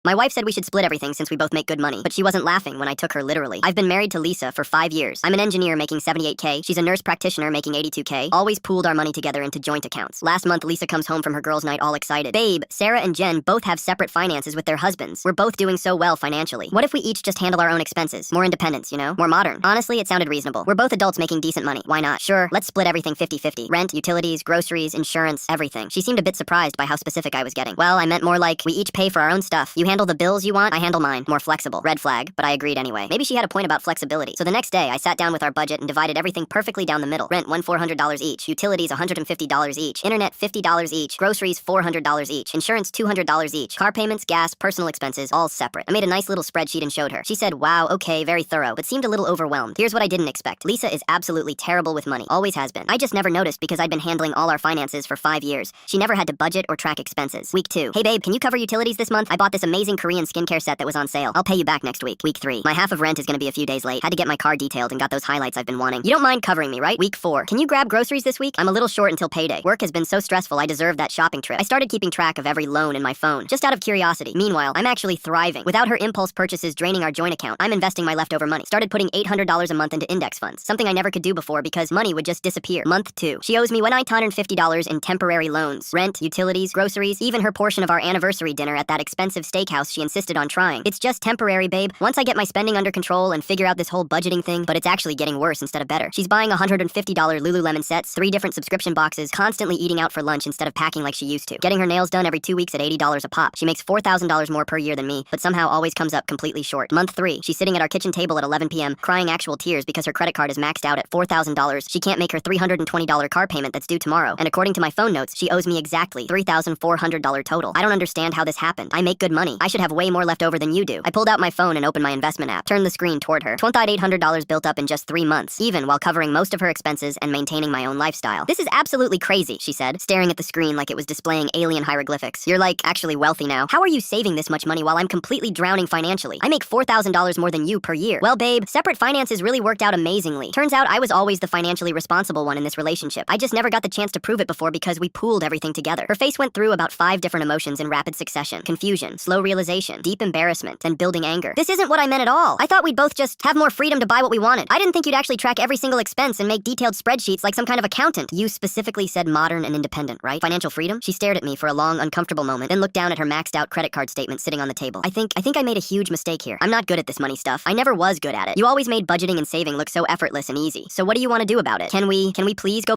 My wife said we should split everything since we both make good money, but she wasn't laughing when I took her literally. I've been married to Lisa for 5 years. I'm an engineer making 78K. She's a nurse practitioner making 82K. Always pooled our money together into joint accounts. Last month, Lisa comes home from her girls' night all excited. Babe, Sarah and Jen both have separate finances with their husbands. We're both doing so well financially. What if we each just handle our own expenses? More independence, you know? More modern. Honestly, it sounded reasonable. We're both adults making decent money. Why not? Sure, let's split everything 50-50. Rent, utilities, groceries, insurance, everything. She seemed a bit surprised by how specific I was getting. Well, I meant more like, we each pay for our own stuff. You handle the bills you want, I handle mine. More flexible. Red flag, but I agreed anyway. Maybe she had a point about flexibility. So the next day, I sat down with our budget and divided everything perfectly down the middle. Rent, $400 each. Utilities, $150 each. Internet, $50 each. Groceries, $400 each. Insurance, $200 each. Car payments, gas, personal expenses, all separate. I made a nice little spreadsheet and showed her. She said, wow, okay, very thorough, but seemed a little overwhelmed. Here's what I didn't expect. Lisa is absolutely terrible with money. Always has been. I just never noticed because I'd been handling all our finances for 5 years. She never had to budget or track expenses. Week 2. Hey babe, can you cover utilities this month? I bought this amazing Korean skincare set that was on sale. I'll pay you back next week. Week 3. My half of rent is gonna be a few days late. Had to get my car detailed and got those highlights I've been wanting. You don't mind covering me, right? Week 4. Can you grab groceries this week? I'm a little short until payday. Work has been so stressful I deserve that shopping trip. I started keeping track of every loan in my phone, just out of curiosity. Meanwhile, I'm actually thriving. Without her impulse purchases draining our joint account, I'm investing my leftover money. Started putting $800 a month into index funds, something I never could do before because money would just disappear. Month 2. She owes me $150 in temporary loans. Rent, utilities, groceries, even her portion of our anniversary dinner at that expensive steakhouse she insisted on trying. It's just temporary, babe. Once I get my spending under control and figure out this whole budgeting thing, but it's actually getting worse instead of better. She's buying $150 Lululemon sets, 3 different subscription boxes, constantly eating out for lunch instead of packing like she used to. Getting her nails done every 2 weeks at $80 a pop. She makes $4,000 more per year than me, but somehow always comes up completely short. Month 3. She's sitting at our kitchen table at 11 p.m., crying actual tears because her credit card is maxed out at $4,000. She can't make her $320 car payment that's due tomorrow, and according to my phone notes, she owes me exactly $3,400 total. I don't understand how this happened. I make good money. I should have way more left over than you do. I pulled out my phone and opened my investment app, turned the screen toward her. $2,800 built up in just 3 months, even while covering most of her expenses and maintaining my own lifestyle. This is absolutely crazy, she said, staring at the screen like it was displaying alien hieroglyphics. You're like actually wealthy now. How are you saving this much money while I'm completely drowning financially? I make $4,000 more than you per year. Well, babe, separate finances really worked out amazingly. Turns out I was always the financially responsible one in this relationship. I just never got the chance to prove it before because we pooled everything together. Her face went through about 5 different emotions in rapid succession. Confusion, slow realization, deep embarrassment, then building anger. This isn't what I meant at all. I thought we'd both just have more freedom to buy what we wanted. I didn't think you'd actually track every single expense and make detailed spreadsheets like some kind of accountant. You specifically said modern and independent, right? Financial freedom? She stared at me for a long, uncomfortable moment, then looked down at her maxed out credit card statement sitting on the table. I think I made a huge mistake here. I'm not good at this money stuff. I never was good at it. You always made budgeting and saving look so effortless and easy. So what do you want to do about it? Can we please go